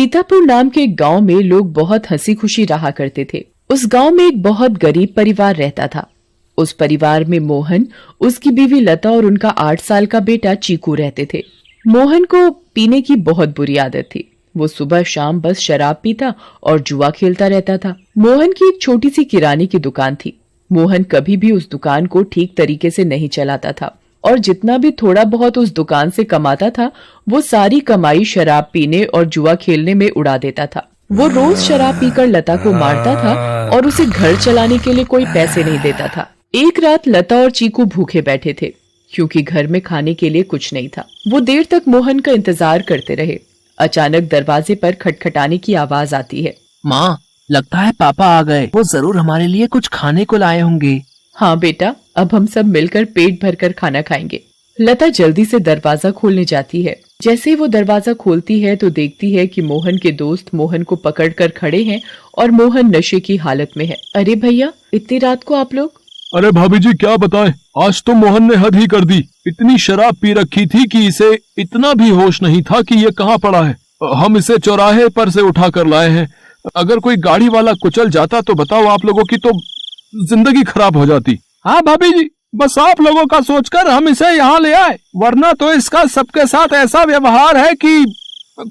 सीतापुर नाम के एक गांव में लोग बहुत हंसी खुशी रहा करते थे। उस गांव में एक बहुत गरीब परिवार रहता था। उस परिवार में मोहन, उसकी बीवी लता और उनका 8 साल का बेटा चीकू रहते थे। मोहन को पीने की बहुत बुरी आदत थी। वो सुबह शाम बस शराब पीता और जुआ खेलता रहता था। मोहन की एक छोटी सी किराने की दुकान थी। मोहन कभी भी उस दुकान को ठीक तरीके से नहीं चलाता था और जितना भी थोड़ा बहुत उस दुकान से कमाता था वो सारी कमाई शराब पीने और जुआ खेलने में उड़ा देता था। वो रोज शराब पीकर लता को मारता था और उसे घर चलाने के लिए कोई पैसे नहीं देता था। एक रात लता और चीकू भूखे बैठे थे क्योंकि घर में खाने के लिए कुछ नहीं था। वो देर तक मोहन का इंतजार करते रहे। अचानक दरवाजे पर खटखटाने की आवाज आती है। माँ, लगता है पापा आ गए। वो जरूर हमारे लिए कुछ खाने को लाए होंगे। हाँ बेटा, अब हम सब मिलकर पेट भरकर खाना खाएंगे। लता जल्दी से दरवाजा खोलने जाती है। जैसे ही वो दरवाजा खोलती है तो देखती है कि मोहन के दोस्त मोहन को पकड़कर खड़े हैं और मोहन नशे की हालत में है। अरे भैया, इतनी रात को आप लोग? अरे भाभी जी, क्या बताएं, आज तो मोहन ने हद ही कर दी। इतनी शराब पी रखी थी कि इसे इतना भी होश नहीं था कि ये कहाँ पड़ा है। हम इसे चौराहे पर से उठा कर लाए हैं। अगर कोई गाड़ी वाला कुचल जाता तो बताओ, आप लोगों की तो जिंदगी खराब हो जाती। हाँ भाभी जी, बस आप लोगों का सोचकर हम इसे यहाँ ले आए, वरना तो इसका सबके साथ ऐसा व्यवहार है कि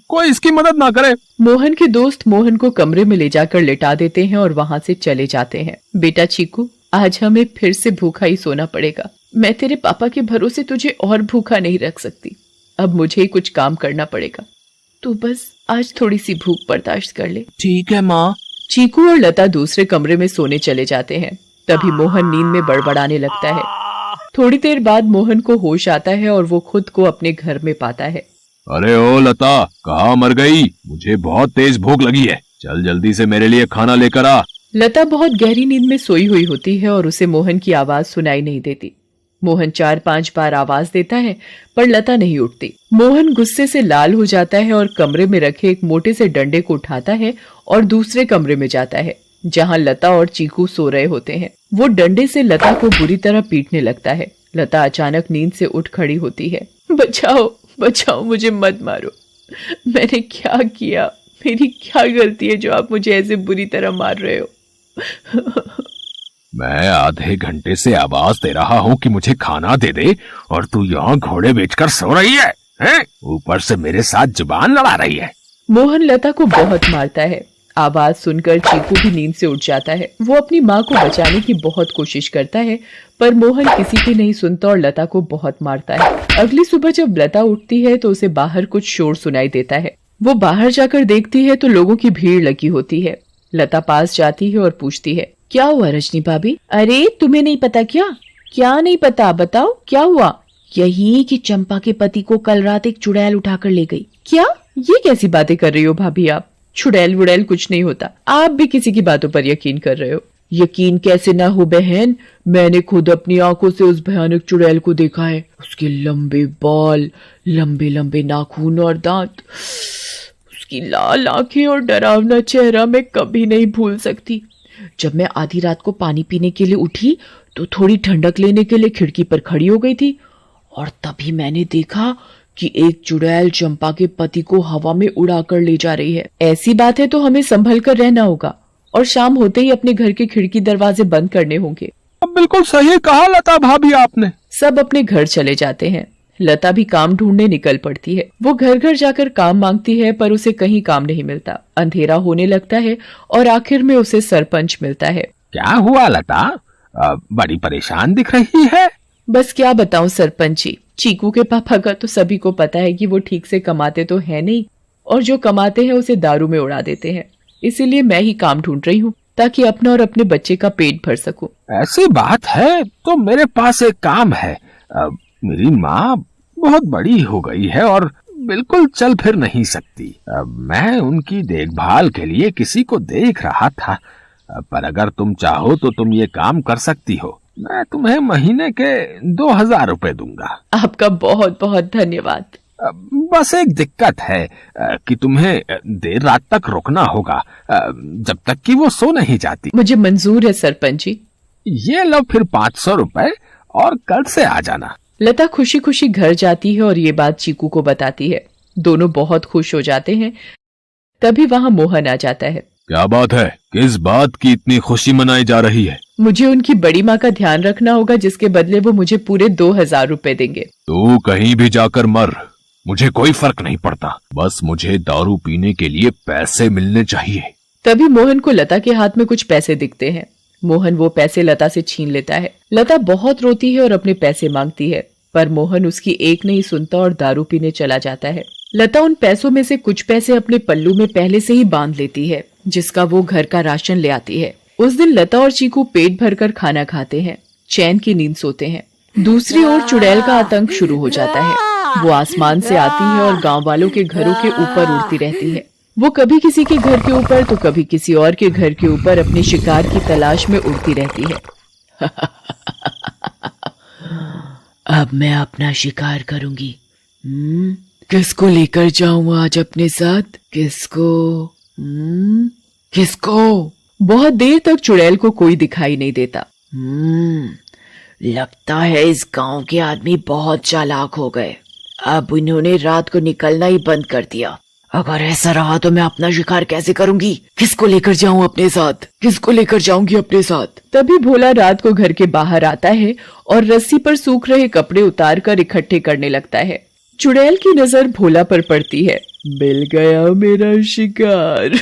कोई इसकी मदद ना करे। मोहन के दोस्त मोहन को कमरे में ले जाकर लिटा देते हैं और वहाँ से चले जाते हैं। बेटा चीकू, आज हमें फिर से भूखा ही सोना पड़ेगा। मैं तेरे पापा के भरोसे तुझे और भूखा नहीं रख सकती। अब मुझे ही कुछ काम करना पड़ेगा। तू बस आज थोड़ी सी भूख बर्दाश्त कर ले। ठीक है माँ। चीकू और लता दूसरे कमरे में सोने चले जाते हैं। तभी मोहन नींद में बड़बड़ाने लगता है। थोड़ी देर बाद मोहन को होश आता है और वो खुद को अपने घर में पाता है। अरे ओ लता, कहाँ मर गई? मुझे बहुत तेज भूख लगी है। चल जल्दी से मेरे लिए खाना लेकर आ। लता बहुत गहरी नींद में सोई हुई होती है और उसे मोहन की आवाज सुनाई नहीं देती। मोहन 4-5 बार आवाज देता है पर लता नहीं उठती। मोहन गुस्से से लाल हो जाता है और कमरे में रखे एक मोटे से डंडे को उठाता है और दूसरे कमरे में जाता है जहां लता और चीकू सो रहे होते हैं। वो डंडे से लता को बुरी तरह पीटने लगता है। लता अचानक नींद से उठ खड़ी होती है। बचाओ बचाओ, मुझे मत मारो। मैंने क्या किया? मेरी क्या गलती है जो आप मुझे ऐसे बुरी तरह मार रहे हो? मैं आधे घंटे से आवाज दे रहा हूँ कि मुझे खाना दे दे और तू यहाँ घोड़े बेचकर सो रही है, हैं? ऊपर से मेरे साथ जुबान लड़ा रही है। मोहन लता को बहुत मारता है। आवाज सुनकर चीकू भी नींद से उठ जाता है। वो अपनी माँ को बचाने की बहुत कोशिश करता है पर मोहन किसी की नहीं सुनता और लता को बहुत मारता है। अगली सुबह जब लता उठती है तो उसे बाहर कुछ शोर सुनाई देता है। वो बाहर जाकर देखती है तो लोगों की भीड़ लगी होती है। लता पास जाती है और पूछती है, क्या हुआ रजनी भाभी? अरे तुम्हें नहीं पता क्या? क्या नहीं पता, बताओ क्या हुआ? यही कि चंपा के पति को कल रात एक चुड़ैल उठाकर ले गई। क्या? ये कैसी बातें कर रही हो भाभी आप? चुड़ैल वुड़ैल कुछ नहीं होता। आप भी किसी की बातों पर यकीन कर रहे हो। यकीन कैसे ना हो बहन, मैंने खुद अपनी आंखों से उस भयानक चुड़ैल को देखा है। उसके लंबे बाल, लंबे लंबे नाखून और दांत, उसकी लाल आंखें और डरावना चेहरा मैं कभी नहीं भूल सकती। जब मैं आधी रात को पानी पीने के लिए उठी तो थोड़ी ठंडक लेने के लिए खिड़की पर खड़ी हो गई थी और तभी मैंने देखा कि एक चुड़ैल चंपा के पति को हवा में उड़ाकर ले जा रही है। ऐसी बात है तो हमें संभल कर रहना होगा और शाम होते ही अपने घर के खिड़की दरवाजे बंद करने होंगे। बिल्कुल सही कहा लता भाभी आपने। सब अपने घर चले जाते हैं। लता भी काम ढूंढने निकल पड़ती है। वो घर घर जाकर काम मांगती है पर उसे कहीं काम नहीं मिलता। अंधेरा होने लगता है और आखिर में उसे सरपंच मिलता है। क्या हुआ लता? बड़ी परेशान दिख रही है। बस क्या बताऊं सरपंच जी, चीकू के पापा का तो सभी को पता है कि वो ठीक से कमाते तो है नहीं और जो कमाते हैं उसे दारू में उड़ा देते हैं। इसीलिए मैं ही काम ढूंढ रही हूँ ताकि अपना और अपने बच्चे का पेट भर सकूं। ऐसी बात है तो मेरे पास एक काम है। मेरी माँ बहुत बड़ी हो गई है और बिल्कुल चल फिर नहीं सकती। मैं उनकी देखभाल के लिए किसी को देख रहा था, पर अगर तुम चाहो तो तुम ये काम कर सकती हो। मैं तुम्हें महीने के 2000 रुपए दूंगा। आपका बहुत बहुत धन्यवाद। बस एक दिक्कत है कि तुम्हें देर रात तक रुकना होगा, जब तक कि वो सो नहीं जाती। मुझे मंजूर है सरपंच जी। ये लो फिर 500 रुपए और कल से आ जाना। लता खुशी खुशी घर जाती है और ये बात चीकू को बताती है। दोनों बहुत खुश हो जाते हैं। तभी वहाँ मोहन आ जाता है। क्या बात है, किस बात की इतनी खुशी मनाई जा रही है? मुझे उनकी बड़ी माँ का ध्यान रखना होगा, जिसके बदले वो मुझे पूरे 2000 रुपए देंगे। तू कहीं भी जाकर मर, मुझे कोई फर्क नहीं पड़ता, बस मुझे दारू पीने के लिए पैसे मिलने चाहिए। तभी मोहन को लता के हाथ में कुछ पैसे दिखते हैं। मोहन वो पैसे लता से छीन लेता है। लता बहुत रोती है और अपने पैसे मांगती है, पर मोहन उसकी एक नहीं सुनता और दारू पीने चला जाता है। लता उन पैसों में से कुछ पैसे अपने पल्लू में पहले से ही बांध लेती है, जिसका वो घर का राशन ले आती है। उस दिन लता और चीकू पेट भरकर खाना खाते हैं, चैन की नींद सोते हैं। दूसरी ओर चुड़ैल का आतंक शुरू हो जाता है। वो आसमान से आती है और गांव वालों के घरों के ऊपर उड़ती रहती है। वो कभी किसी के घर के ऊपर तो कभी किसी और के घर के ऊपर अपने शिकार की तलाश में उड़ती रहती है। अब मैं अपना शिकार करूंगी। किसको लेकर जाऊं आज अपने साथ? किसको? बहुत देर तक चुड़ैल को कोई दिखाई नहीं देता। लगता है इस गांव के आदमी बहुत चालाक हो गए। अब इन्होंने रात को निकलना ही बंद कर दिया। अगर ऐसा रहा तो मैं अपना शिकार कैसे करूंगी? किसको लेकर जाऊं अपने साथ? किसको लेकर जाऊंगी अपने साथ? तभी भोला रात को घर के बाहर आता है और रस्सी पर सूख रहे कपड़े उतारकर इकट्ठे करने लगता है। चुड़ैल की नजर भोला पर पड़ती है। मिल गया मेरा शिकार।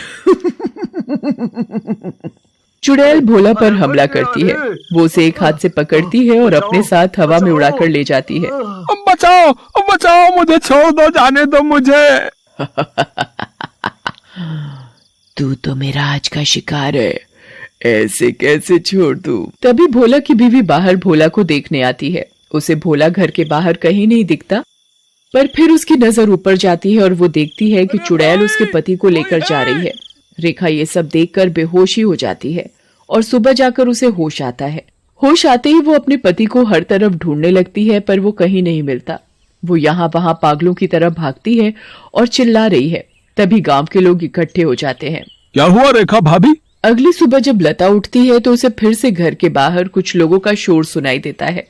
चुड़ैल भोला पर हमला करती है। वो उसे एक हाथ से पकड़ती है और अपने साथ हवा में उड़ाकर ले जाती है। बचाओ बचाओ, मुझे छोड़ दो, जाने दो मुझे। तू तो मेरा आज का शिकार है, ऐसे कैसे छोड़ दूं? तभी भोला की बीवी बाहर भोला को देखने आती है। उसे भोला घर के बाहर कहीं नहीं दिखता, पर फिर उसकी नजर ऊपर जाती है और वो देखती है कि चुड़ैल उसके पति को लेकर जा रही है। रेखा ये सब देखकर बेहोश ही हो जाती है और सुबह जाकर उसे होश आता है। होश आते ही वो अपने पति को हर तरफ ढूंढने लगती है, पर वो कहीं नहीं मिलता। वो यहाँ वहां पागलों की तरह भागती है और चिल्ला रही है। तभी गांव के लोग इकट्ठे हो जाते हैं। क्या हुआ रेखा भाभी? अगली सुबह जब लता उठती है तो उसे फिर से घर के बाहर कुछ लोगों का शोर सुनाई देता है।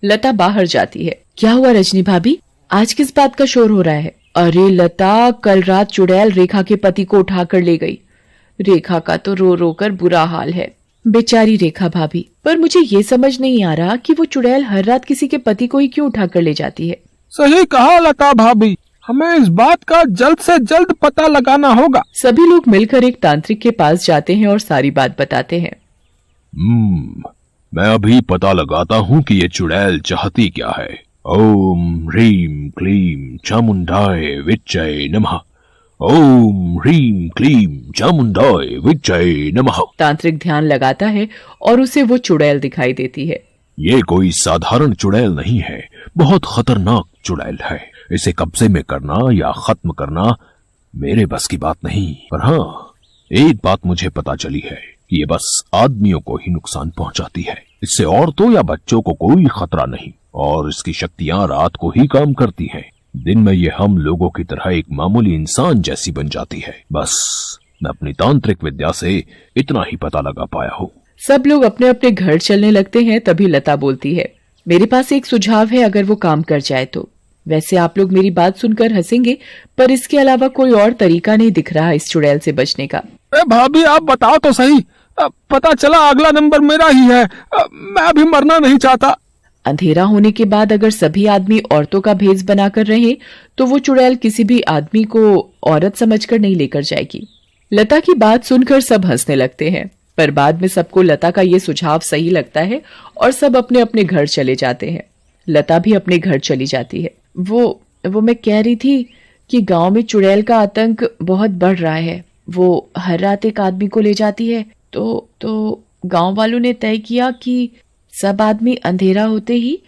लता बाहर जाती है। क्या हुआ रजनी भाभी, आज किस बात का शोर हो रहा है? अरे लता, कल रात चुड़ैल रेखा के पति को उठाकर ले गई। रेखा का तो रो रो कर बुरा हाल है। बेचारी रेखा भाभी, पर मुझे ये समझ नहीं आ रहा कि वो चुड़ैल हर रात किसी के पति को ही क्यों उठाकर ले जाती है। सही कहा लता भाभी, हमें इस बात का जल्द से जल्द पता लगाना होगा। सभी लोग मिलकर एक तांत्रिक के पास जाते हैं और सारी बात बताते हैं। मैं अभी पता लगाता हूँ कि ये चुड़ैल चाहती क्या है। ओम ह्रीम क्लीम चामुंडाय विच्चय नमः। ओम ह्रीम क्लीम चामुंडाय विच्चय नमः। तांत्रिक ध्यान लगाता है और उसे वो चुड़ैल दिखाई देती है। ये कोई साधारण चुड़ैल नहीं है, बहुत खतरनाक चुड़ैल है। इसे कब्जे में करना या खत्म करना मेरे बस की बात नहीं। पर हाँ, एक बात मुझे पता चली है कि ये बस आदमियों को ही नुकसान पहुंचाती है। इससे औरतों या बच्चों को कोई खतरा नहीं और इसकी शक्तियां रात को ही काम करती हैं। दिन में ये हम लोगों की तरह एक मामूली इंसान जैसी बन जाती है। बस मैं अपनी तांत्रिक विद्या से इतना ही पता लगा पाया हूँ। सब लोग अपने अपने घर चलने लगते हैं। तभी लता बोलती है, मेरे पास एक सुझाव है, अगर वो काम कर जाए तो। वैसे आप लोग मेरी बात सुनकर हंसेंगे, पर इसके अलावा कोई और तरीका नहीं दिख रहा इस चुड़ैल से बचने का। भाभी आप बताओ तो सही, पता चला अगला नंबर मेरा ही है। मैं अभी मरना नहीं चाहता। अंधेरा होने के बाद अगर सभी आदमी औरतों का भेष बनाकर रहे तो वो चुड़ैल किसी भी आदमी को औरत समझकर नहीं लेकर जाएगी। लता की बात सुनकर सब हंसने लगते हैं, पर बाद में सबको लता का ये सुझाव सही लगता है और सब अपने अपने घर चले जाते हैं। लता भी अपने घर चली जाती है। वो मैं कह रही थी कि गांव में चुड़ैल का आतंक बहुत बढ़ रहा है। वो हर रात एक आदमी को ले जाती है। तो गांव वालों ने तय किया कि सब आदमी अंधेरा होते ही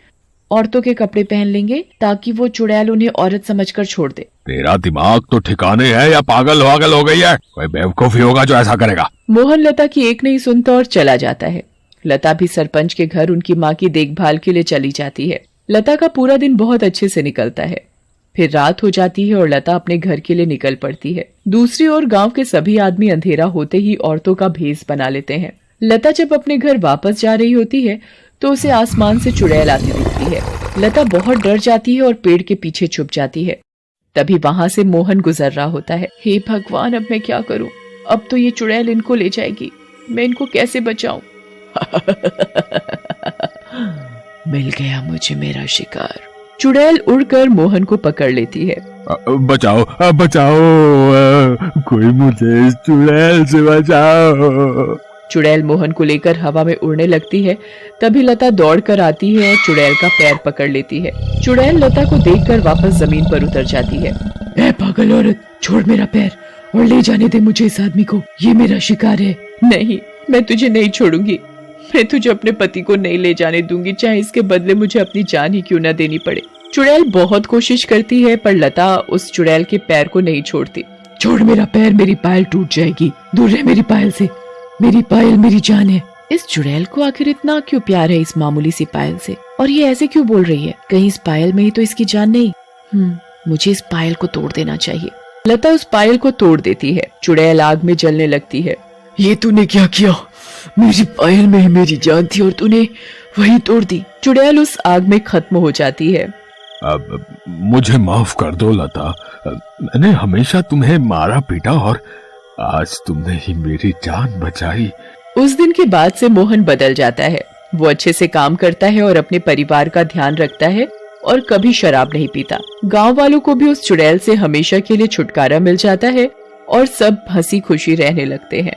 औरतों के कपड़े पहन लेंगे ताकि वो चुड़ैल उन्हें औरत समझकर छोड़ दे। तेरा दिमाग तो ठिकाने है या पागल हो गई है? कोई बेवकूफ ही होगा जो ऐसा करेगा। मोहन लता की एक नहीं सुनता और चला जाता है। लता भी सरपंच के घर उनकी माँ की देखभाल के लिए चली जाती है। लता का पूरा दिन बहुत अच्छे से निकलता है। फिर रात हो जाती है और लता अपने घर के लिए निकल पड़ती है। दूसरी ओर गांव के सभी आदमी अंधेरा होते ही औरतों का भेष बना लेते हैं। लता जब अपने घर वापस जा रही होती है तो उसे आसमान से चुड़ैल आती दिखती है। लता बहुत डर जाती है और पेड़ के पीछे छुप जाती है। तभी वहाँ से मोहन गुजर रहा होता है। हे भगवान, अब मैं क्या करूं? अब तो ये चुड़ैल इनको ले जाएगी, मैं इनको कैसे बचाऊं? मिल गया मुझे मेरा शिकार। चुड़ैल उड़कर मोहन को पकड़ लेती है। बचाओ बचाओ, कोई मुझे इस चुड़ैल से बचाओ। चुड़ैल मोहन को लेकर हवा में उड़ने लगती है। तभी लता दौड़ कर आती है और चुड़ैल का पैर पकड़ लेती है। चुड़ैल लता को देखकर वापस जमीन पर उतर जाती है। ए पागल औरत, छोड़ मेरा पैर और ले जाने दे मुझे इस आदमी को, ये मेरा शिकार है। नहीं, मैं तुझे नहीं छोड़ूंगी, मैं तुझे अपने पति को नहीं ले जाने दूंगी, चाहे इसके बदले मुझे अपनी जान ही क्यों न देनी पड़े। चुड़ैल बहुत कोशिश करती है पर लता उस चुड़ैल के पैर को नहीं छोड़ती। छोड़ मेरा पैर, मेरी पायल टूट जाएगी, दूर रह मेरी पायल से, मेरी पायल मेरी जान है। इस चुड़ैल को आखिर इतना क्यों प्यार है इस मामूली सी पायल से, और ये ऐसे क्यों बोल रही है? कहीं इस पायल में ही तो इसकी जान नहीं। मुझे इस पायल को तोड़ देना चाहिए। लता उस पायल को तोड़ देती है। चुड़ैल आग में जलने लगती है। ये तूने क्या किया? मेरी पायल में ही मेरी जान थी और तूने वही तोड़ दी। चुड़ैल उस आग में खत्म हो जाती है। अब मुझे माफ कर दो लता, मैंने हमेशा तुम्हें मारा पीटा और आज तुमने ही मेरी जान बचाई। उस दिन के बाद से मोहन बदल जाता है। वो अच्छे से काम करता है और अपने परिवार का ध्यान रखता है और कभी शराब नहीं पीता। गांव वालों को भी उस चुड़ैल से हमेशा के लिए छुटकारा मिल जाता है और सब हंसी खुशी रहने लगते हैं।